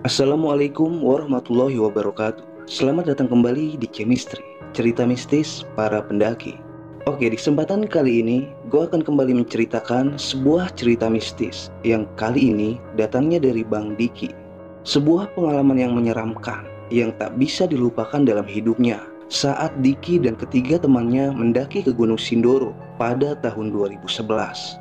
Assalamualaikum warahmatullahi wabarakatuh. Selamat datang kembali di Chemistry, cerita mistis para pendaki. Oke, di kesempatan kali ini gue akan kembali menceritakan sebuah cerita mistis yang kali ini datangnya dari Bang Diki. Sebuah pengalaman yang menyeramkan yang tak bisa dilupakan dalam hidupnya saat Diki dan ketiga temannya mendaki ke Gunung Sindoro pada tahun 2011.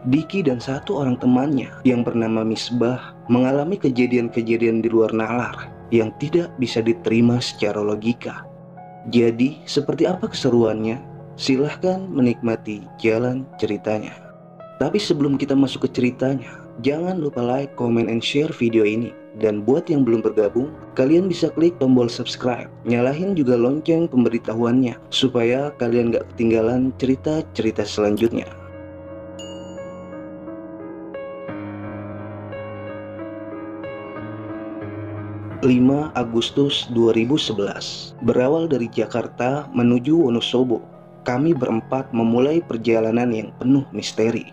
Diki dan satu orang temannya yang bernama Misbah mengalami kejadian-kejadian di luar nalar yang tidak bisa diterima secara logika. Jadi, seperti apa keseruannya? Silahkan menikmati jalan ceritanya. Tapi sebelum kita masuk ke ceritanya, jangan lupa like, comment, and share video ini. Dan buat yang belum bergabung, kalian bisa klik tombol subscribe. Nyalahin juga lonceng pemberitahuannya supaya kalian gak ketinggalan cerita-cerita selanjutnya. 5 Agustus 2011, berawal dari Jakarta menuju Wonosobo, kami berempat memulai perjalanan yang penuh misteri.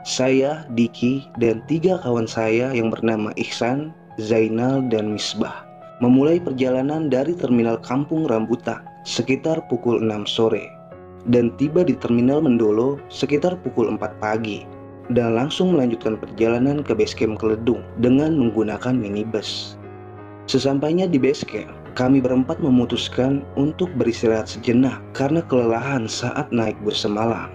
Saya, Diki, dan 3 kawan saya yang bernama Ihsan, Zainal, dan Misbah memulai perjalanan dari terminal Kampung Rambutan sekitar pukul 6 sore dan tiba di terminal Mendolo sekitar pukul 4 pagi dan langsung melanjutkan perjalanan ke base camp Keledung dengan menggunakan minibus. Sesampainya di base camp, kami berempat memutuskan untuk beristirahat sejenak karena kelelahan saat naik bersemalam.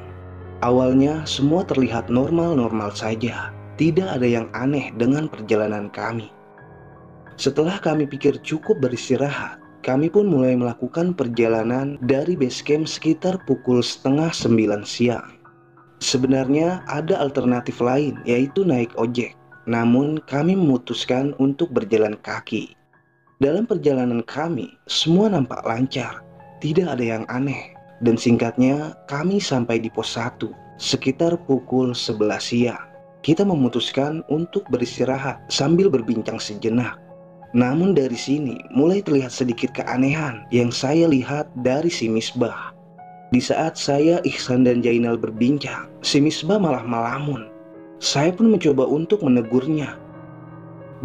Awalnya semua terlihat normal-normal saja, tidak ada yang aneh dengan perjalanan kami. Setelah kami pikir cukup beristirahat, kami pun mulai melakukan perjalanan dari base camp sekitar pukul setengah 9 siang. Sebenarnya ada alternatif lain, yaitu naik ojek. Namun kami memutuskan untuk berjalan kaki. Dalam perjalanan kami, semua nampak lancar, tidak ada yang aneh. Dan singkatnya, kami sampai di pos 1 sekitar pukul 11 siang. Kita memutuskan untuk beristirahat sambil berbincang sejenak. Namun dari sini mulai terlihat sedikit keanehan yang saya lihat dari si Misbah. Di saat saya, Ihsan, dan Jainal berbincang, si Misbah malah melamun. Saya pun mencoba untuk menegurnya.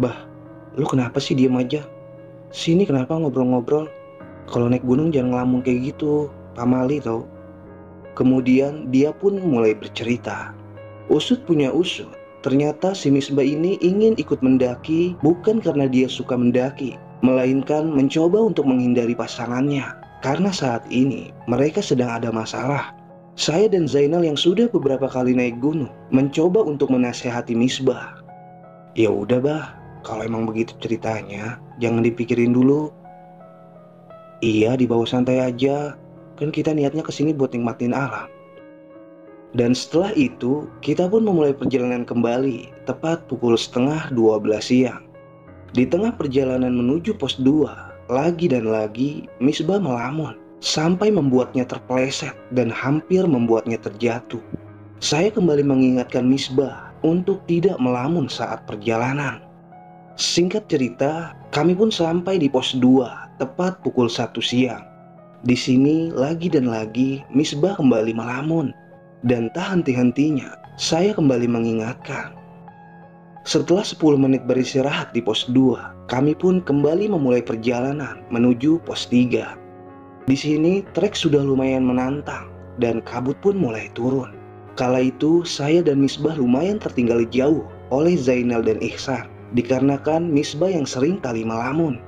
"Bah, lu kenapa sih diam aja? Sini kenapa ngobrol-ngobrol? Kalau naik gunung jangan ngelamun kayak gitu, pamali tau." Kemudian dia pun mulai bercerita. Usut punya usut, ternyata si Misbah ini ingin ikut mendaki bukan karena dia suka mendaki, melainkan mencoba untuk menghindari pasangannya. Karena saat ini mereka sedang ada masalah. Saya dan Zainal yang sudah beberapa kali naik gunung mencoba untuk menasehati Misbah. "Ya udah bah, kalau emang begitu ceritanya, jangan dipikirin dulu. Iya, dibawa santai aja. Kan kita niatnya kesini buat nikmatin alam." Dan setelah itu, kita pun memulai perjalanan kembali, tepat pukul setengah 12 siang. Di tengah perjalanan menuju pos 2, lagi dan lagi, Misbah melamun, sampai membuatnya terpeleset dan hampir membuatnya terjatuh. Saya kembali mengingatkan Misbah untuk tidak melamun saat perjalanan. Singkat cerita, kami pun sampai di pos 2 tepat pukul 1 siang. Di sini lagi dan lagi Misbah kembali melamun dan tak henti-hentinya saya kembali mengingatkan. Setelah 10 menit beristirahat di pos 2, kami pun kembali memulai perjalanan menuju pos 3. Di sini trek sudah lumayan menantang dan kabut pun mulai turun. Kala itu saya dan Misbah lumayan tertinggal jauh oleh Zainal dan Ihsan, dikarenakan Misbah yang sering kali melamun.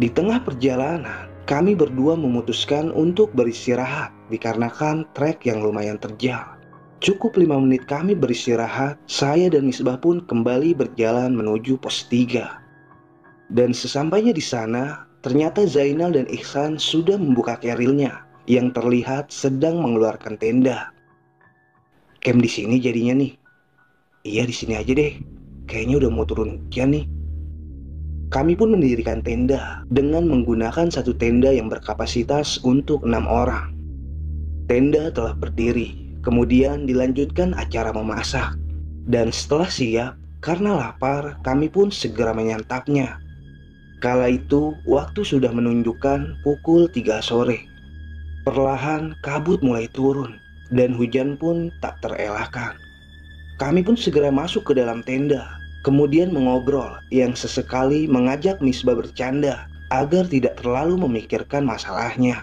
Di tengah perjalanan, kami berdua memutuskan untuk beristirahat dikarenakan trek yang lumayan terjal. Cukup 5 menit kami beristirahat, saya dan Misbah pun kembali berjalan menuju pos 3. Dan sesampainya di sana, ternyata Zainal dan Ihsan sudah membuka kerilnya yang terlihat sedang mengeluarkan tenda. "Camp di sini jadinya nih." "Iya, di sini aja deh. Kayaknya udah mau turun hujan nih." Kami pun mendirikan tenda dengan menggunakan satu tenda yang berkapasitas untuk 6 orang. Tenda telah berdiri, kemudian dilanjutkan acara memasak. Dan setelah siap, karena lapar, kami pun segera menyantapnya. Kala itu, waktu sudah menunjukkan pukul 3 sore. Perlahan kabut mulai turun, dan hujan pun tak terelakkan. Kami pun segera masuk ke dalam tenda, kemudian mengobrol yang sesekali mengajak Misbah bercanda agar tidak terlalu memikirkan masalahnya.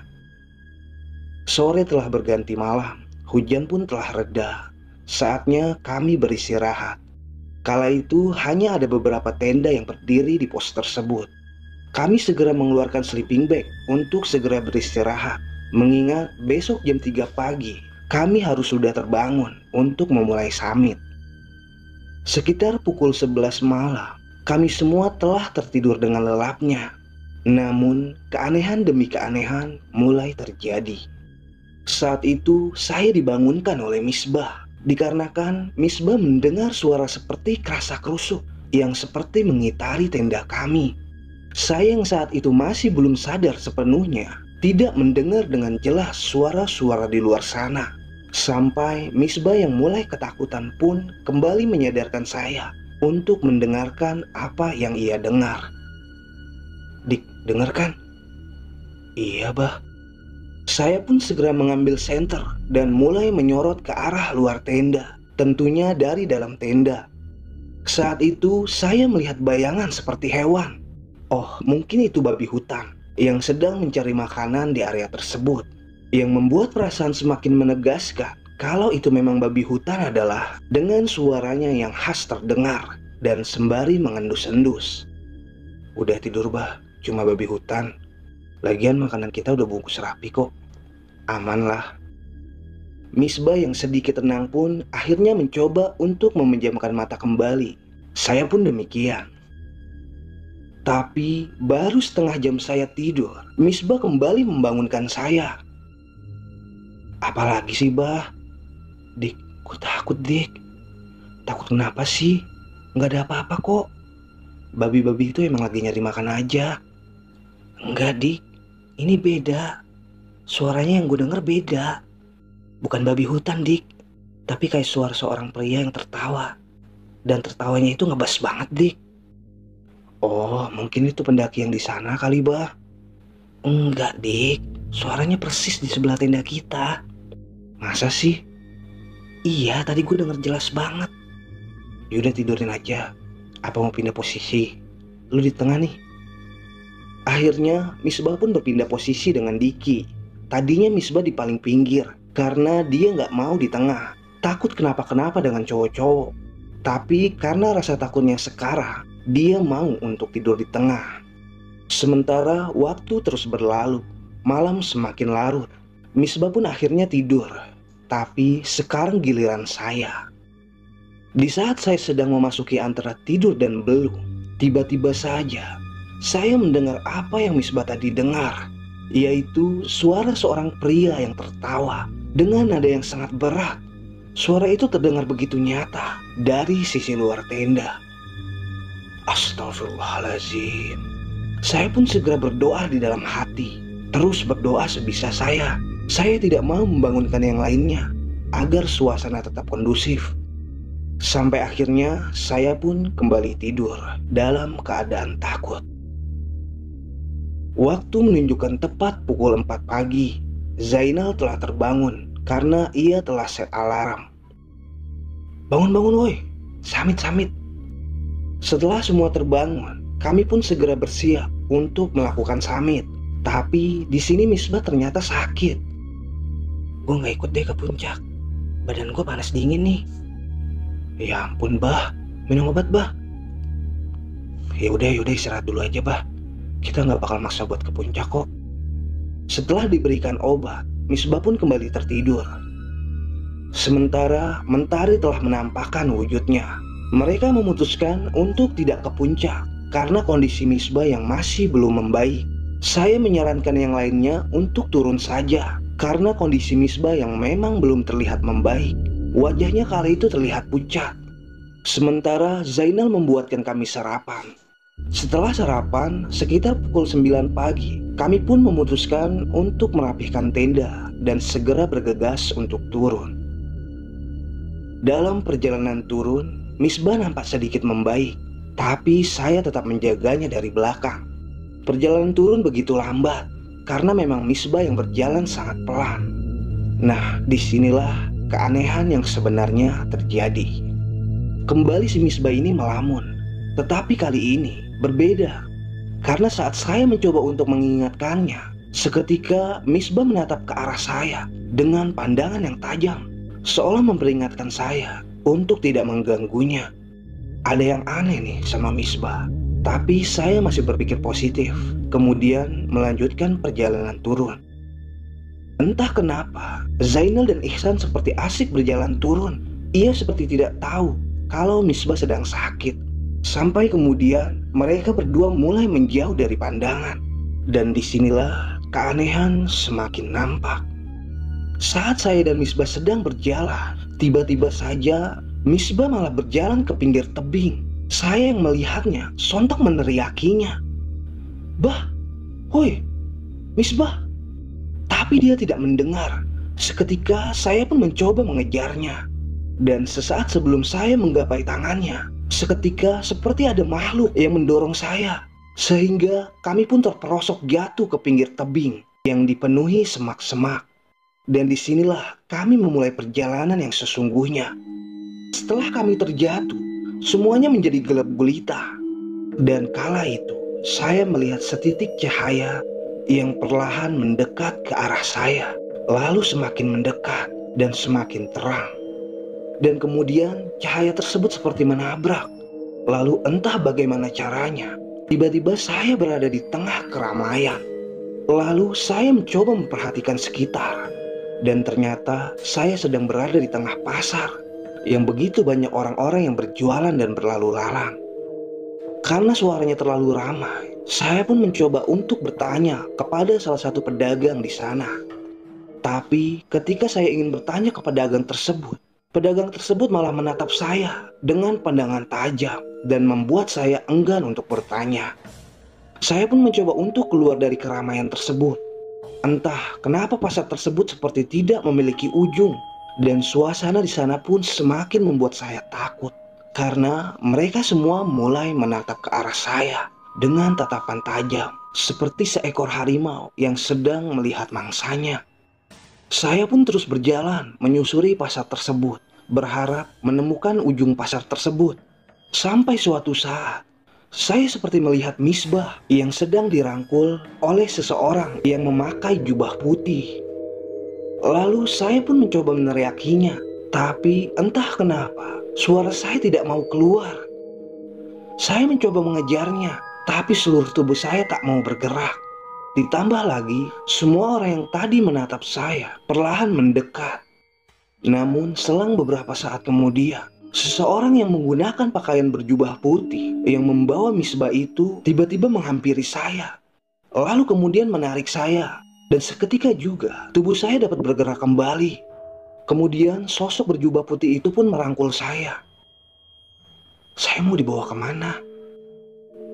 Sore telah berganti malam, hujan pun telah reda. Saatnya kami beristirahat. Kala itu hanya ada beberapa tenda yang berdiri di pos tersebut. Kami segera mengeluarkan sleeping bag untuk segera beristirahat, mengingat besok jam 3 pagi kami harus sudah terbangun untuk memulai summit. Sekitar pukul 11 malam, kami semua telah tertidur dengan lelapnya. Namun, keanehan demi keanehan mulai terjadi. Saat itu, saya dibangunkan oleh Misbah, dikarenakan Misbah mendengar suara seperti kerasak-kerusuk yang seperti mengitari tenda kami. Saya yang saat itu masih belum sadar sepenuhnya, tidak mendengar dengan jelas suara-suara di luar sana. Sampai Misbah yang mulai ketakutan pun kembali menyadarkan saya untuk mendengarkan apa yang ia dengar. "Dik, dengarkan?" "Iya, Bah." Saya pun segera mengambil senter dan mulai menyorot ke arah luar tenda, tentunya dari dalam tenda. Saat itu saya melihat bayangan seperti hewan. Oh, mungkin itu babi hutan yang sedang mencari makanan di area tersebut. Yang membuat perasaan semakin menegaskan kalau itu memang babi hutan adalah dengan suaranya yang khas terdengar dan sembari mengendus-endus. "Udah tidur, Bah, cuma babi hutan. Lagian makanan kita udah bungkus rapi kok. Aman lah." Misbah yang sedikit tenang pun akhirnya mencoba untuk memejamkan mata kembali. Saya pun demikian. Tapi baru setengah jam saya tidur, Misbah kembali membangunkan saya. "Apalagi sih, Bah?" "Dik, gue takut, Dik." "Takut kenapa sih? Nggak ada apa-apa kok. Babi-babi itu emang lagi nyari makan aja." "Enggak, Dik. Ini beda. Suaranya yang gue denger beda. Bukan babi hutan, Dik. Tapi kayak suara seorang pria yang tertawa. Dan tertawanya itu ngebas banget, Dik." "Oh, mungkin itu pendaki yang di sana kali, Bah." "Enggak, Dik. Suaranya persis di sebelah tenda kita." "Masa sih?" "Iya, tadi gue denger jelas banget." "Yaudah tidurin aja. Apa mau pindah posisi? Lu di tengah nih." Akhirnya Misbah pun berpindah posisi dengan Diki. Tadinya Misbah di paling pinggir karena dia nggak mau di tengah, takut kenapa-kenapa dengan cowok-cowok. Tapi karena rasa takutnya sekarang, dia mau untuk tidur di tengah. Sementara waktu terus berlalu, malam semakin larut. Misbah pun akhirnya tidur. Tapi sekarang giliran saya. Di saat saya sedang memasuki antara tidur dan belum, tiba-tiba saja saya mendengar apa yang Misbah tadi dengar, yaitu suara seorang pria yang tertawa dengan nada yang sangat berat. Suara itu terdengar begitu nyata dari sisi luar tenda. Astagfirullahaladzim. Saya pun segera berdoa di dalam hati. Terus berdoa sebisa saya. Saya tidak mau membangunkan yang lainnya agar suasana tetap kondusif. Sampai akhirnya saya pun kembali tidur dalam keadaan takut. Waktu menunjukkan tepat pukul 4 pagi. Zainal telah terbangun karena ia telah set alarm. "Bangun-bangun woi, samit-samit." Setelah semua terbangun, kami pun segera bersiap untuk melakukan summit. Tapi di sini Misbah ternyata sakit. "Gue nggak ikut deh ke puncak. Badan gue panas dingin nih." "Ya ampun, Bah. Minum obat, Bah." Yaudah istirahat dulu aja, Bah. Kita nggak bakal maksa buat ke puncak kok." Setelah diberikan obat, Misbah pun kembali tertidur. Sementara mentari telah menampakkan wujudnya. Mereka memutuskan untuk tidak ke puncak karena kondisi Misbah yang masih belum membaik. Saya menyarankan yang lainnya untuk turun saja karena kondisi Misbah yang memang belum terlihat membaik. Wajahnya kali itu terlihat pucat. Sementara Zainal membuatkan kami sarapan. Setelah sarapan, sekitar pukul 9 pagi, kami pun memutuskan untuk merapihkan tenda dan segera bergegas untuk turun. Dalam perjalanan turun, Misbah nampak sedikit membaik, tapi saya tetap menjaganya dari belakang. Perjalanan turun begitu lambat, karena memang Misbah yang berjalan sangat pelan. Nah, disinilah keanehan yang sebenarnya terjadi. Kembali si Misbah ini melamun Tetapi kali ini berbeda, karena saat saya mencoba untuk mengingatkannya, seketika Misbah menatap ke arah saya dengan pandangan yang tajam, seolah memperingatkan saya untuk tidak mengganggunya. Ada yang aneh nih sama Misbah, tapi saya masih berpikir positif, kemudian melanjutkan perjalanan turun. Entah kenapa, Zainal dan Ihsan seperti asik berjalan turun. Ia seperti tidak tahu kalau Misbah sedang sakit. Sampai kemudian mereka berdua mulai menjauh dari pandangan. Dan disinilah keanehan semakin nampak. Saat saya dan Misbah sedang berjalan, tiba-tiba saja Misbah malah berjalan ke pinggir tebing. Saya yang melihatnya sontak meneriakinya, "Bah, hoi, Misbah!" Tapi dia tidak mendengar. Seketika saya pun mencoba mengejarnya. Dan sesaat sebelum saya menggapai tangannya, seketika seperti ada makhluk yang mendorong saya. Sehingga kami pun terperosok jatuh ke pinggir tebing yang dipenuhi semak-semak. Dan disinilah kami memulai perjalanan yang sesungguhnya. Setelah kami terjatuh, semuanya menjadi gelap gulita. Dan kala itu, saya melihat setitik cahaya yang perlahan mendekat ke arah saya, lalu semakin mendekat dan semakin terang. Dan kemudian cahaya tersebut seperti menabrak. Lalu entah bagaimana caranya, tiba-tiba saya berada di tengah keramaian. Lalu saya mencoba memperhatikan sekitar, dan ternyata saya sedang berada di tengah pasar yang begitu banyak orang-orang yang berjualan dan berlalu lalang. Karena suaranya terlalu ramai, saya pun mencoba untuk bertanya kepada salah satu pedagang di sana. Tapi ketika saya ingin bertanya ke pedagang tersebut malah menatap saya dengan pandangan tajam dan membuat saya enggan untuk bertanya. Saya pun mencoba untuk keluar dari keramaian tersebut. Entah kenapa pasar tersebut seperti tidak memiliki ujung, dan suasana di sana pun semakin membuat saya takut. Karena mereka semua mulai menatap ke arah saya dengan tatapan tajam, seperti seekor harimau yang sedang melihat mangsanya. Saya pun terus berjalan menyusuri pasar tersebut, berharap menemukan ujung pasar tersebut. Sampai suatu saat, saya seperti melihat Misbah yang sedang dirangkul oleh seseorang yang memakai jubah putih. Lalu saya pun mencoba meneriakinya, tapi entah kenapa suara saya tidak mau keluar. Saya mencoba mengejarnya, tapi seluruh tubuh saya tak mau bergerak. Ditambah lagi, semua orang yang tadi menatap saya perlahan mendekat. Namun selang beberapa saat kemudian, seseorang yang menggunakan pakaian berjubah putih yang membawa Misbah itu tiba-tiba menghampiri saya. Lalu kemudian menarik saya. Dan seketika juga tubuh saya dapat bergerak kembali. Kemudian sosok berjubah putih itu pun merangkul saya. Saya mau dibawa kemana?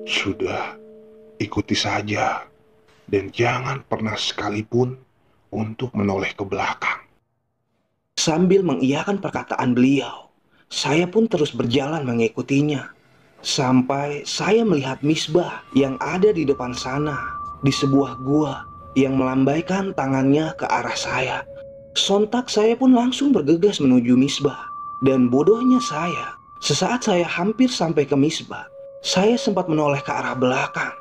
Sudah, ikuti saja. Dan jangan pernah sekalipun untuk menoleh ke belakang. Sambil mengiyakan perkataan beliau, saya pun terus berjalan mengikutinya. Sampai saya melihat Misbah yang ada di depan sana, di sebuah gua yang melambaikan tangannya ke arah saya. Sontak saya pun langsung bergegas menuju Misbah. Dan bodohnya saya, sesaat saya hampir sampai ke Misbah, saya sempat menoleh ke arah belakang.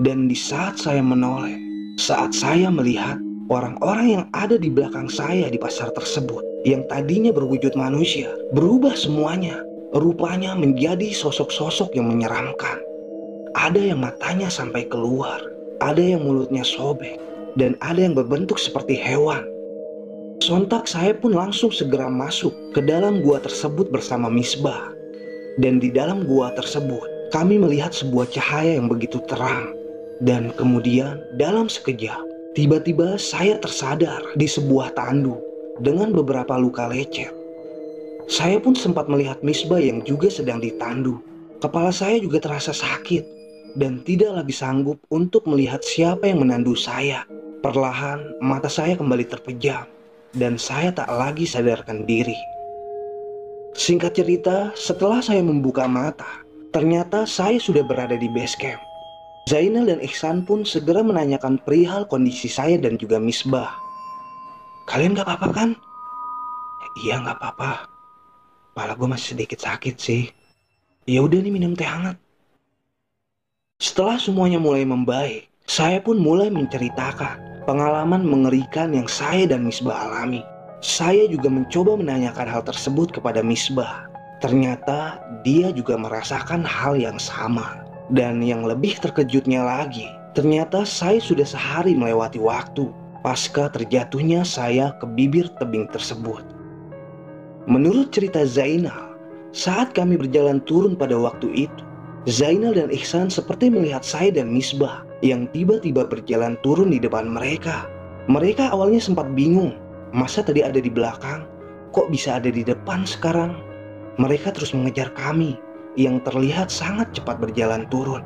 Dan di saat saya menoleh, saat saya melihat orang-orang yang ada di belakang saya di pasar tersebut, yang tadinya berwujud manusia, berubah semuanya. Rupanya menjadi sosok-sosok yang menyeramkan. Ada yang matanya sampai keluar, ada yang mulutnya sobek, dan ada yang berbentuk seperti hewan. Sontak saya pun langsung segera masuk ke dalam gua tersebut bersama Misbah. Dan di dalam gua tersebut, kami melihat sebuah cahaya yang begitu terang. Dan kemudian dalam sekejap, tiba-tiba saya tersadar di sebuah tandu dengan beberapa luka lecet. Saya pun sempat melihat Misbah yang juga sedang ditandu. Kepala saya juga terasa sakit dan tidak lagi sanggup untuk melihat siapa yang menandu saya. Perlahan mata saya kembali terpejam dan saya tak lagi sadarkan diri. Singkat cerita, setelah saya membuka mata, ternyata saya sudah berada di base camp. Zainal dan Ihsan pun segera menanyakan perihal kondisi saya dan juga Misbah. Kalian gak apa-apa kan? Iya gak apa-apa. Kepala gue masih sedikit sakit sih. Ya udah nih minum teh hangat. Setelah semuanya mulai membaik, saya pun mulai menceritakan pengalaman mengerikan yang saya dan Misbah alami. Saya juga mencoba menanyakan hal tersebut kepada Misbah. Ternyata dia juga merasakan hal yang sama. Dan yang lebih terkejutnya lagi, ternyata saya sudah sehari melewati waktu pasca terjatuhnya saya ke bibir tebing tersebut. Menurut cerita Zainal, saat kami berjalan turun pada waktu itu, Zainal dan Ihsan seperti melihat saya dan Misbah yang tiba-tiba berjalan turun di depan mereka. Mereka awalnya sempat bingung, masa tadi ada di belakang, kok bisa ada di depan sekarang? Mereka terus mengejar kami yang terlihat sangat cepat berjalan turun.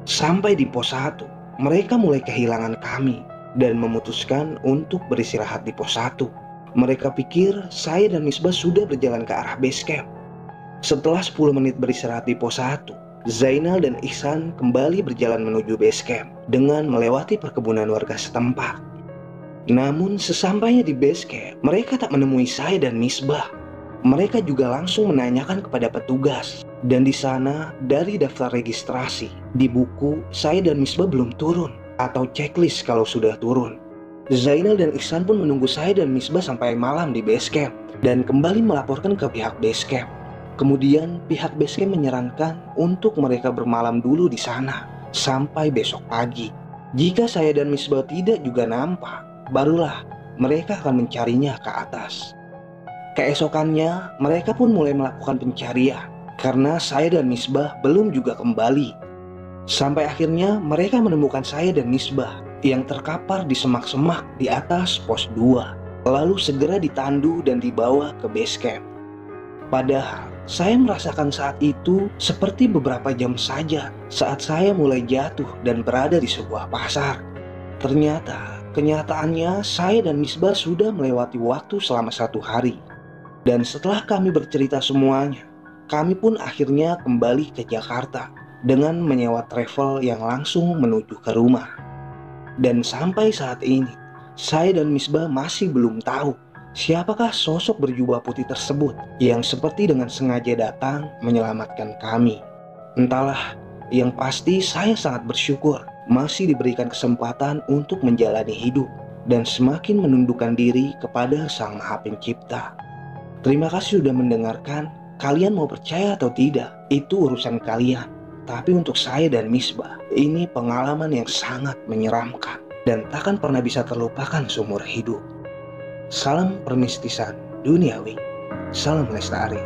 Sampai di pos 1, mereka mulai kehilangan kami dan memutuskan untuk beristirahat di pos 1. Mereka pikir saya dan Misbah sudah berjalan ke arah base camp. Setelah 10 menit beristirahat di pos 1, Zainal dan Ihsan kembali berjalan menuju base camp dengan melewati perkebunan warga setempat. Namun sesampainya di base camp, mereka tak menemui saya dan Misbah. Mereka juga langsung menanyakan kepada petugas. Dan di sana, dari daftar registrasi, di buku, saya dan Misbah belum turun, atau checklist kalau sudah turun. Zainal dan Ihsan pun menunggu saya dan Misbah sampai malam di base camp, dan kembali melaporkan ke pihak base camp. Kemudian, pihak base camp menyarankan untuk mereka bermalam dulu di sana, sampai besok pagi. Jika saya dan Misbah tidak juga nampak, barulah mereka akan mencarinya ke atas. Keesokannya, mereka pun mulai melakukan pencarian karena saya dan Misbah belum juga kembali. Sampai akhirnya mereka menemukan saya dan Misbah yang terkapar di semak-semak di atas pos 2, lalu segera ditandu dan dibawa ke base camp. Padahal saya merasakan saat itu seperti beberapa jam saja saat saya mulai jatuh dan berada di sebuah pasar. Ternyata kenyataannya saya dan Misbah sudah melewati waktu selama 1 hari. Dan setelah kami bercerita semuanya, kami pun akhirnya kembali ke Jakarta dengan menyewa travel yang langsung menuju ke rumah. Dan sampai saat ini, saya dan Misbah masih belum tahu siapakah sosok berjubah putih tersebut yang seperti dengan sengaja datang menyelamatkan kami. Entahlah, yang pasti saya sangat bersyukur masih diberikan kesempatan untuk menjalani hidup dan semakin menundukkan diri kepada Sang Maha Pencipta. Terima kasih sudah mendengarkan. Kalian mau percaya atau tidak, itu urusan kalian. Tapi untuk saya dan Misbah, ini pengalaman yang sangat menyeramkan dan takkan pernah bisa terlupakan seumur hidup. Salam permistisan duniawi. Salam lestari.